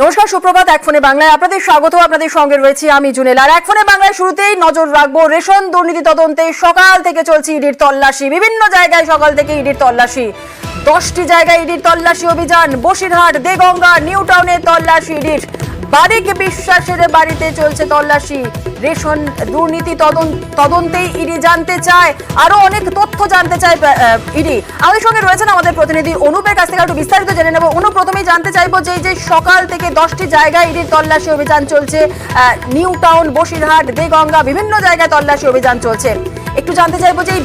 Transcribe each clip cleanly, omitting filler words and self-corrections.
নমস্কার, সুপ্রভাত। এক ফোনে বাংলায় আপনাদের স্বাগত। আপনাদের সঙ্গে রয়েছি আমি জুনেল। আর এক ফোনে বাংলায় শুরুতেই নজর রাখবো রেশন দুর্নীতি তদন্তে। সকাল থেকে চলছে ইডির তল্লাশি, বিভিন্ন জায়গায় সকাল থেকে ইডির তল্লাশি। 10টি জায়গায় ইডির তল্লাশি অভিযান। বসিরহাট, দেগঙ্গা, নিউ টাউনে তল্লাশি ইডির। বারিক বিশ্বাসের বাড়িতে চলছে তল্লাশি। রেশন দুর্নীতি তদন্তেই ইডি জানতে চায়, আরো অনেক তথ্য জানতে চায় ইডি। আমাদের সঙ্গে রয়েছেন আমাদের প্রতিনিধি অনুপের কাছ থেকে একটু বিস্তারিত জেনে নেব। অনুপ, প্রথমেই জানতে চাইবো যে সকাল থেকে 10টি জায়গায় ইডির তল্লাশি অভিযান চলছে। নিউ টাউন, বসিরহাট, দেগঙ্গা, বিভিন্ন জায়গায় তল্লাশি অভিযান চলছে। একটু জানতে চাইবো যে এই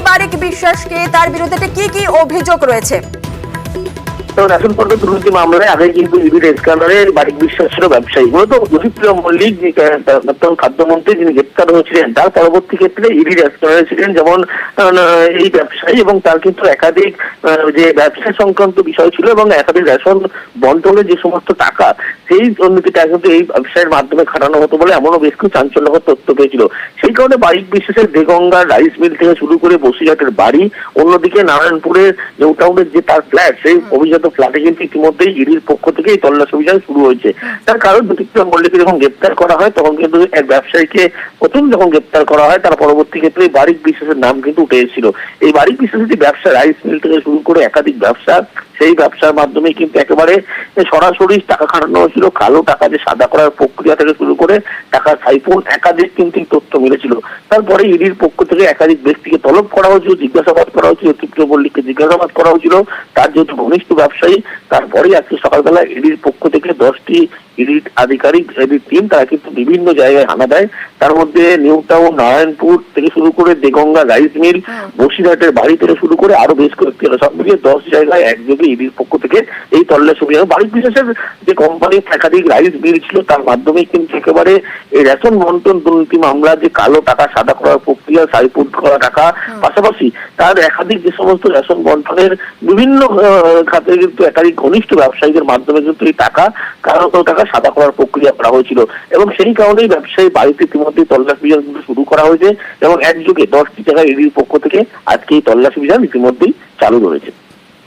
বারিক বিশ্বাসকে, তার বিরুদ্ধে কি কি অভিযোগ রয়েছে? রেশন পণ্য দুর্নীতি মামলায় আগে কিন্তু ইডির স্ক্যানারে বারিক বিশ্বাস ছিল ব্যবসায়ী। মূলত জ্যোতিপ্রিয় মল্লিক, খাদ্যমন্ত্রী, যিনি গ্রেপ্তার হয়েছিলেন, তার পরবর্তী ক্ষেত্রে ইডির স্ক্যানারে ছিলেন যেমন এই ব্যবসায়ী, এবং তার কিন্তু একাধিক যে ব্যবসা সংক্রান্ত বিষয় ছিল এবং একাধিক রেশন বন্টনের যে সমস্ত টাকা, সেই দুর্নীতিটা কিন্তু এই ব্যবসায়ের মাধ্যমে খাটানো হতো বলে এমনও বেশ কিছু চাঞ্চল্যকর তথ্য পেয়েছিল। সেই কারণে বারিক বিশ্বাসের দেগঙ্গার রাইস মিল থেকে শুরু করে বসিরহাটের বাড়ি, অন্যদিকে নারায়ণপুরের নিউ টাউনের যে তার ফ্ল্যাট, সেই অভিযান ফ্ল্যাটে কিন্তু ইতিমধ্যেই ইডির পক্ষ থেকে এই তল্লাশি অভিযান শুরু হয়েছে। তার কারণ জ্যোতিপ্রিয় মল্লিককে যখন গ্রেপ্তার করা হয়, তখন কিন্তু এক ব্যবসায়ীকে প্রথম যখন গ্রেপ্তার করা হয়, তার পরবর্তী ক্ষেত্রে বারিক বিশ্বাসের নাম কিন্তু উঠে এসেছিল। এই বারিক বিশ্বাসের যে ব্যবসা, রাইস মিল থেকে শুরু করে একাধিক ব্যবসা, সেই ব্যবসার মাধ্যমে কিন্তু একেবারে সরাসরি টাকা খাটানো হয়েছিল। কালো টাকা যে সাদা করার প্রক্রিয়া থেকে শুরু করে টাকা সাইফোন, একাধিক কিন্তু তথ্য মিলেছিল। তারপরে ইডির পক্ষ থেকে একাধিক ব্যক্তিকে তলব করা হয়েছিল, জিজ্ঞাসাবাদ করা হয়েছিল, জ্যোতিপ্রিয় মল্লিককে জিজ্ঞাসাবাদ করা হয়েছিল। তার যেহেতু ঘনিষ্ঠ ব্যবসায়ী, তারপরে আজকে সকালবেলা ইডির পক্ষ থেকে 10টি ইডির আধিকারিক, ইডির টিম, তারা কিন্তু বিভিন্ন জায়গায় হানা দেয়। তার মধ্যে নিউ টাউন, নারায়ণপুর থেকে শুরু করে দেগঙ্গা রাইস মিল, বসিরহাটের বাড়ি থেকে শুরু করে আরো বেশ কয়েকটি, সব মিলিয়ে 10 জায়গায় একযোগে ইডির পক্ষ থেকে এই তল্লাশি অভিযান। বারিক বিশ্বাসের যে কোম্পানির একাধিক রাইস মিল ছিল, তার মাধ্যমে কিন্তু একেবারে এই রেশন বন্টন দুর্নীতি মামলা, যে কালো টাকা সাদা করার প্রক্রিয়া, সাইফোন করা টাকা, পাশাপাশি তার একাধিক যে সমস্ত রেশন বন্টনের বিভিন্ন খাতে কিন্তু একাধিক ঘনিষ্ঠ ব্যবসায়ীদের মাধ্যমে কিন্তু এই টাকা, কালো টাকা সাদা করার প্রক্রিয়া করা হয়েছিল। এবং সেই কারণেই ব্যবসায়ী বাড়িতে ইতিমধ্যে তল্লাশি অভিযান কিন্তু শুরু করা হয়েছে এবং একযোগে 10টি জায়গায় ইডির পক্ষ থেকে আজকে এই তল্লাশি অভিযান ইতিমধ্যেই চালু রয়েছে।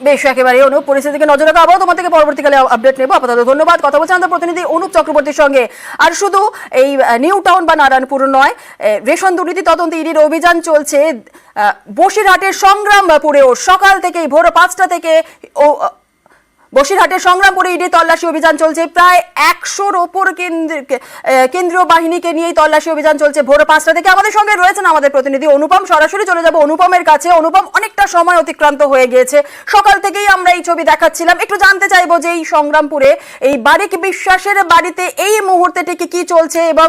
বেশ, একেবারে অনুপ, পরিস্থিতিকে নজর রাখা। আবার তোমার থেকে পরবর্তীকালে আপডেট নেবো। আপাতত ধন্যবাদ। কথা বলছেন আমাদের প্রতিনিধি অনুপ চক্রবর্তীর সঙ্গে। আর শুধু এই নিউ টাউন বা নারায়ণপুর নয়, রেশন দুর্নীতি তদন্তে ইডির অভিযান চলছে বসিরহাটের সংগ্রামপুরেও। সকাল থেকেই ভোর 5টা থেকে বসিরহাটের সংগ্রামপুরে ইডি তল্লাশি অভিযান চলছে। প্রায় 100-র ওপর কেন্দ্রীয় বাহিনীকে নিয়েই তল্লাশি অভিযান চলছে ভোর 5টা থেকে। আমাদের সঙ্গে রয়েছেন আমাদের প্রতিনিধি অনুপম। সরাসরি চলে যাব অনুপমের কাছে। অনুপম, অনেকটা সময় অতিক্রান্ত হয়ে গিয়েছে, সকাল থেকেই আমরা এই ছবি দেখাচ্ছিলাম। একটু জানতে চাইবো যে এই সংগ্রামপুরে এই বারিক বিশ্বাসের বাড়িতে এই মুহূর্তে ঠিক কি চলছে, এবং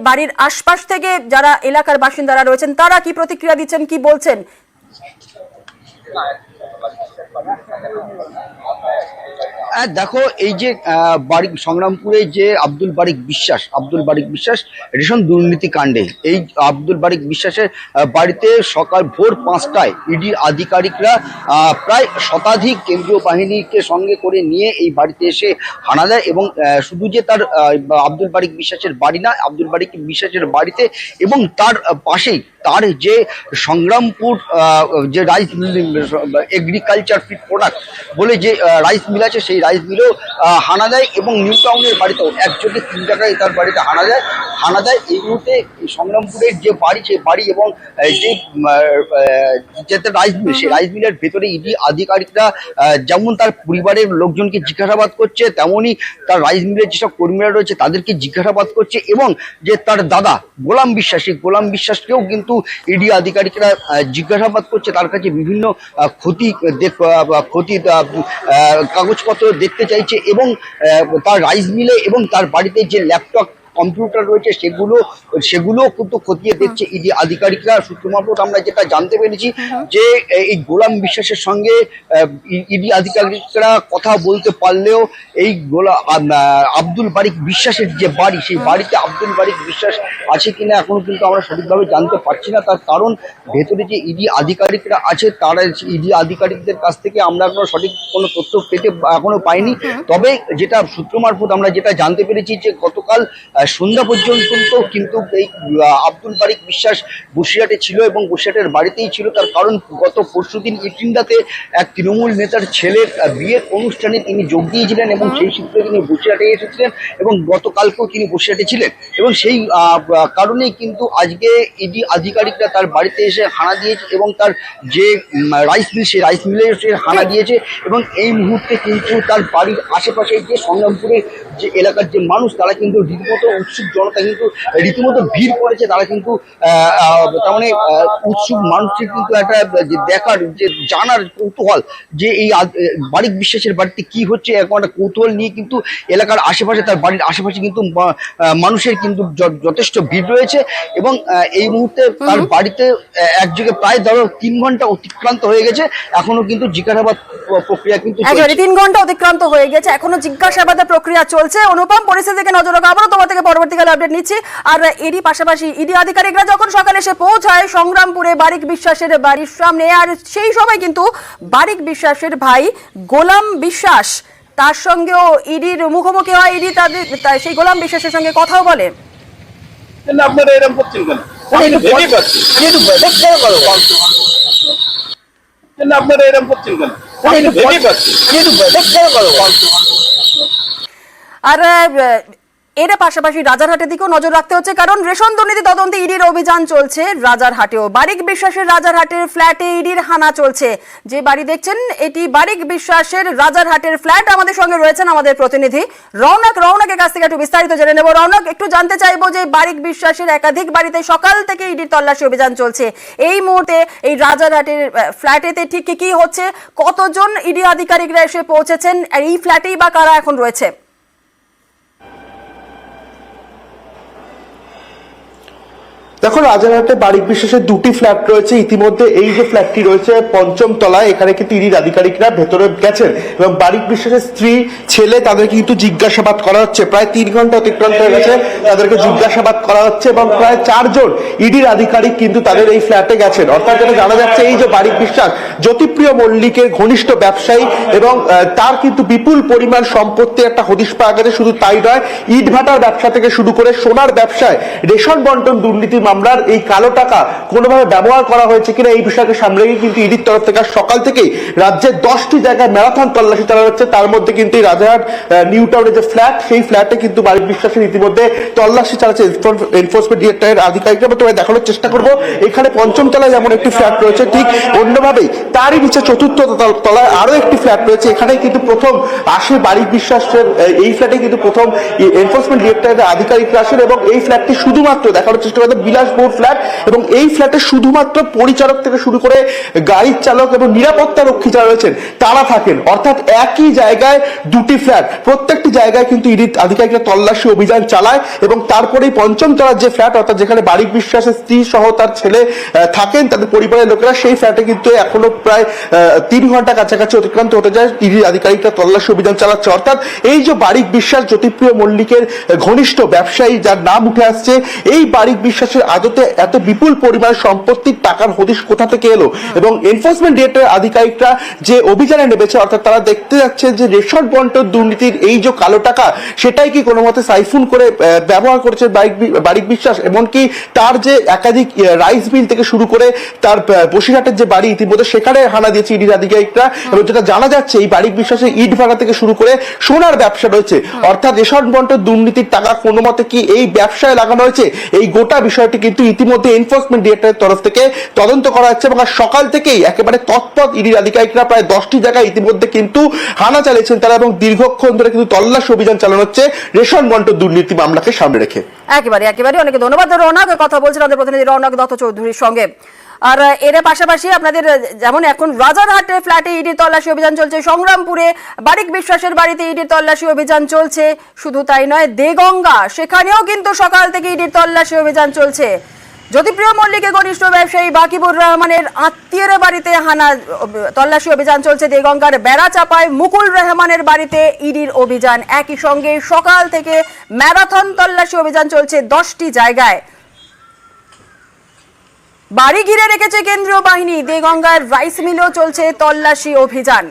বাড়ির আশপাশ থেকে যারা এলাকার বাসিন্দারা রয়েছেন তারা কি প্রতিক্রিয়া দিচ্ছেন, কি বলছেন? দেখো, এই যে সংগ্রামপুরে যে আব্দুল বারিক বিশ্বাস রেশন দুর্নীতি কাণ্ডে, এই আব্দুল বারিক বিশ্বাসের বাড়িতে সকাল ভোর 5টায় ইডি আধিকারিকরা প্রায় শতাধিক কেন্দ্রীয় বাহিনীকে সঙ্গে করে নিয়ে এই বাড়িতে এসে হানা দেয়। এবং শুধু যে তার আব্দুল বারিক বিশ্বাসের বাড়ি না, আব্দুল বারিক বিশ্বাসের বাড়িতে এবং তার পাশেই তার যে সংগ্রামপুর যে rice mill, agriculture feed product বলে যে রাইস মিল আছে, সেই রাইস মিলেও হানা দেয়। এবং নিউ টাউনের বাড়িতেও একযোগে 3 জায়গায় তার বাড়িতে হানা দেয়। এই মুহূর্তে সংগ্রামপুরের যে বাড়ি, সেই বাড়ি এবং যে রাইস মিল, সেই রাইস মিলের ভেতরে ইডি আধিকারিকরা যেমন তার পরিবারের লোকজনকে জিজ্ঞাসাবাদ করছে, তেমনই তার রাইস মিলের যেসব কর্মীরা রয়েছে তাদেরকে জিজ্ঞাসাবাদ করছে। এবং যে তার দাদা গোলাম বিশ্বাস, সেই গোলাম বিশ্বাসকেও কিন্তু ইডি আধিকারিকরা জিজ্ঞাসাবাদ করছে। তার কাছে বিভিন্ন ক্ষতি কাগজপত্র দেখতে চাইছে এবং তার রাইস মিলে এবং তার বাড়িতে যে ল্যাপটপ, কম্পিউটার রয়েছে সেগুলো কিন্তু খতিয়ে দেখছে ইডি আধিকারিকরা। সূত্র মারফত আমরা যেটা জানতে পেরেছি যে এই গোলাম বিশ্বাসের সঙ্গে ইডি আধিকারিকরা কথা বলতে পারলেও এই আব্দুল বারিক বিশ্বাসের যে বাড়ি, সেই বাড়িতে আব্দুল বারিক বিশ্বাস আছে কিনা এখনো কিন্তু আমরা সঠিকভাবে জানতে পারছি না। তার কারণ ভেতরে যে ইডি আধিকারিকরা আছে, তারা ইডি আধিকারিকদের কাছ থেকে আমরা এখনো সঠিক কোনো তথ্য এখনো পাইনি। তবে যেটা সূত্র মারফত আমরা যেটা জানতে পেরেছি যে গতকাল সন্ধ্যা পর্যন্ত কিন্তু এই আব্দুল বারিক বিশ্বাস বসিরহাটে ছিল এবং বসিরহাটের বাড়িতেই ছিল। তার কারণ গত পরশুদিন ইটিন্ডাতে এক তৃণমূল নেতার ছেলের বিয়ের অনুষ্ঠানে তিনি যোগ দিয়েছিলেন এবং সেই সূত্রে তিনি বসিরহাটে এসেছিলেন এবং গতকালকেও তিনি বসিরহাটে ছিলেন এবং সেই কারণেই কিন্তু আজকে ইডি আধিকারিকরা তার বাড়িতে এসে হানা দিয়েছে এবং তার যে রাইস মিল সেই রাইস মিলে এসে হানা দিয়েছে এবং এই মুহূর্তে কিন্তু তার বাড়ির আশেপাশে যে সংগ্রামপুরের যে এলাকার যে মানুষ তারা কিন্তু রীতিমতো উৎসুক, জনতা কিন্তু রীতিমতো ভিড় করেছে। তারা কিন্তু তার মানে উৎসুক মানুষের কিন্তু একটা যে দেখার যে জানার কৌতূহল যে এই বারিক বিশ্বাসের বাড়িতে কি হচ্ছে এরকম একটা কৌতূহল নিয়ে কিন্তু এলাকার আশেপাশে তার বাড়ির আশেপাশে কিন্তু মানুষের কিন্তু যথেষ্ট ভিড় রয়েছে এবং এই মুহূর্তে তার বাড়িতে একযোগে প্রায় ধরো 3 ঘন্টা অতিক্রান্ত হয়ে গেছে, এখনো কিন্তু জিজ্ঞাসাবাদ প্রক্রিয়া কিন্তু 3 ঘন্টা অতিক্রান্ত হয়ে গেছে, এখনো জিজ্ঞাসাবাদের প্রক্রিয়া চলছে। অনুপম, পরিস্থিতি থেকে নজর রাখা, আবারও তোমার থেকে পরবর্তীকালে আপডেট নিচ্ছি। আর এরই পাশাপাশি ইডি আধিকারিকরা যখন সকালে এসে পৌঁছায় সংগ্রামপুরে বারিক বিশ্বাসের বাড়ির সামনে, আর সেই সময় কিন্তু বারিক বিশ্বাসের ভাই গোলাম বিশ্বাস তার সঙ্গেও ইডির মুখোমুখি হয়। ইডি তাদের সেই গোলাম বিশ্বাসের সঙ্গে কথাও বলে। আপনারা এরকম করছেন কেন? আপনারা এরকম করছেন কেন? আর এর পাশাপাশি রাজারহাটের দিকেও নজর রাখতে হচ্ছে, কারণ রেশন দুর্নীতি তদন্তে ইডির অভিযান চলছে রাজারহাটেও। বারিক বিশ্বাসের রাজারহাটের ফ্ল্যাটে ইডির হানা চলছে। যে বাড়ি দেখছেন এটি বারিক বিশ্বাসের রাজারহাটের ফ্ল্যাট। আমাদের সঙ্গে রয়েছেন আমাদের প্রতিনিধি রৌনক। রৌনকের কাছ থেকে একটু বিস্তারিত জেনে নেব। রৌনক, একটু জানতে চাইবো যে বারিক বিশ্বাসের একাধিক বাড়িতে সকাল থেকে ইডির তল্লাশি অভিযান চলছে, এই মুহূর্তে এই রাজারহাটের ফ্ল্যাটেতে ঠিক কি হচ্ছে, কতজন ইডি আধিকারিকরা এসে পৌঁছেছেন, আর এই ফ্ল্যাটেই বা কারা এখন রয়েছে? দেখো, রাজারহাটে বারিক বিশ্বাসের 2টি ফ্ল্যাট রয়েছে। ইতিমধ্যে এই যে ফ্ল্যাটটি রয়েছে 5ম তলায়, এখানে কিন্তু ইডি আধিকারিকরা ভেতরে গেছেন এবং বারিক বিশ্বাসের স্ত্রী, ছেলে তাদেরকে কিন্তু জিজ্ঞাসাবাদ করা হচ্ছে। প্রায় 3 ঘন্টা অতিক্রান্ত হয়ে গেছে, তাদেরকে জিজ্ঞাসাবাদ করা হচ্ছে এবং প্রায় 4 জন ইডির আধিকারিক কিন্তু তাদের এই ফ্ল্যাটে গেছেন। অর্থাৎ যেটা জানা যাচ্ছে, এই যে বারিক বিশ্বাস জ্যোতিপ্রিয় মল্লিকের ঘনিষ্ঠ ব্যবসায়ী এবং তার কিন্তু বিপুল পরিমাণ সম্পত্তি একটা হদিশ পাওয়া গেছে। শুধু তাই নয়, ইট ভাটার ব্যবসা থেকে শুরু করে সোনার ব্যবসায় রেশন বন্টন দুর্নীতি মামলার এই কালো টাকা কোনোভাবে ব্যবহার করা হয়েছে কিনা এই বিষয়কে সামনে রেখে কিন্তু ইডির তরফ থেকে সকাল থেকেই রাজ্যের 10টি জায়গায় ম্যারাথন তল্লাশি চালানো হচ্ছে। তার মধ্যে কিন্তু এই রাজারহাট নিউ টাউনের যে ফ্ল্যাট, সেই ফ্ল্যাটে কিন্তু বারিক বিশ্বাসের ইতিমধ্যে তল্লাশি চালাচ্ছে এনফোর্সমেন্ট ডিরেক্টরের আধিকারিকরা। তোমায় দেখানোর চেষ্টা করবো, এখানে 5ম তলায় যেমন একটি ফ্ল্যাট রয়েছে, ঠিক অন্যভাবেই তারই নিচে 4র্থ তলায় আরো একটি ফ্ল্যাট রয়েছে। এখানে কিন্তু প্রথম আসে বারিক বিশ্বাসের, এই ফ্ল্যাটে কিন্তু প্রথম এনফোর্সমেন্ট ডিরেক্টরের আধিকারিকরা আসেন এবং এই ফ্ল্যাটটি শুধুমাত্র দেখানোর চেষ্টা করতে বিলাসবহুল ফ্ল্যাট এবং এই ফ্ল্যাটে শুধুমাত্র পরিচালক থেকে শুরু করে গাড়ির চালক এবং নিরাপত্তা রক্ষী যারা রয়েছেন তারা থাকেন। অর্থাৎ একই জায়গায় 2টি ফ্ল্যাট, প্রত্যেকটি জায়গায় কিন্তু ইডি আধিকারিকরা তল্লাশি অভিযান চালায় এবং তারপরেই 5ম তলার যে ফ্ল্যাট, অর্থাৎ যেখানে বারিক বিশ্বাসের স্ত্রী সহ তার ছেলে থাকেন, তাদের পরিবারের লোকেরা, সেই ফ্ল্যাটে কিন্তু এখনো প্রায় 3 ঘন্টা কাছাকাছি অতিক্রান্ত হতে যায়, ইডি আধিকারিকরা তল্লাশি অভিযান চালাচ্ছে। অর্থাৎ এই যে বারিক বিশ্বাস জ্যোতিপ্রিয় মল্লিকের ঘনিষ্ঠ ব্যবসায়ী যার নাম উঠে আসছে, এই বারিক বিশ্বাসের আদতে এত বিপুল পরিমাণ সম্পত্তির টাকার হদিশ কোথা থেকে এলো এবং এনফোর্সমেন্ট ডিরেক্টরের আধিকারিকরা যে অভিযানে নেমেছে, অর্থাৎ তারা দেখতে যাচ্ছে যে রেশন বন্টন দুর্নীতির এই যে কালো টাকা, সেটাই কি কোনো মতে সাইফুন করে ব্যবহার করেছে বারিক বিশ্বাস। এমনকি তার যে একাধিক রাইস মিল থেকে শুরু করে তার বসিরহাটের যে বাড়ি, ইতিমধ্যে সেখানে হানা দিয়েছে ইডির আধিকারিকরা এবং যেটা জানা যাচ্ছে, এই বারিক বিশ্বাসের ইট ভাড়া থেকে শুরু করে সোনার ব্যবসা রয়েছে। অর্থাৎ রেশন বন্টন দুর্নীতির টাকা কোনো মতে কি এই ব্যবসায় লাগানো হয়েছে, এই গোটা বিষয়টি কিন্তু ইতিমধ্যে এনফোর্সমেন্ট ডিরেক্টরের তরফ থেকে তদন্ত করা হচ্ছে এবং সকাল থেকেই একেবারে তৎপর ইডির আধিকারিকরা প্রায় 10টি জায়গায় ইতিমধ্যে কিন্তু হানা চালিয়েছেন তারা এবং দীর্ঘক্ষণ ধরে কিন্তু তল্লাশি অভিযান চালানো হচ্ছে রেশন বন্টন দুর্নীতি মামলাকে সামনে রেখে। একেবারে অনেক ধন্যবাদ রৌনক। কথা বলছেন আমাদের প্রতিনিধি রৌনক দত্ত চৌধুরীর সঙ্গে। আর এর পাশাপাশি আপনাদের যেমন এখন রাজারহাটের ফ্ল্যাটে ইডির তল্লাশি অভিযান চলছে, সংগ্রামপুরে বারিক বিশ্বাসের বাড়িতে ইডির তল্লাশি অভিযান চলছে, শুধু তাই নয়, দেগঙ্গা সেখানেও কিন্তু সকাল থেকে ইডির তল্লাশি অভিযান চলছে। জ্যোতিপ্রিয় মল্লিকের ঘনিষ্ঠ ব্যবসায়ী বাকিবুর রহমানের আত্মীয়ের বাড়িতে হানা তল্লাশি অভিযান চলছে। দেগঙ্গার বেড়াচাপায় মুকুল রহমানের বাড়িতে ইডির অভিযান। একই সঙ্গে সকাল থেকে ম্যারাথন তল্লাশি অভিযান চলছে 10টি জায়গায়। বাড়ি ঘিরে রেখেছে কেন্দ্রীয় বাহিনী। দেগঙ্গার রাইস মিলেও চলছে তল্লাশি অভিযান।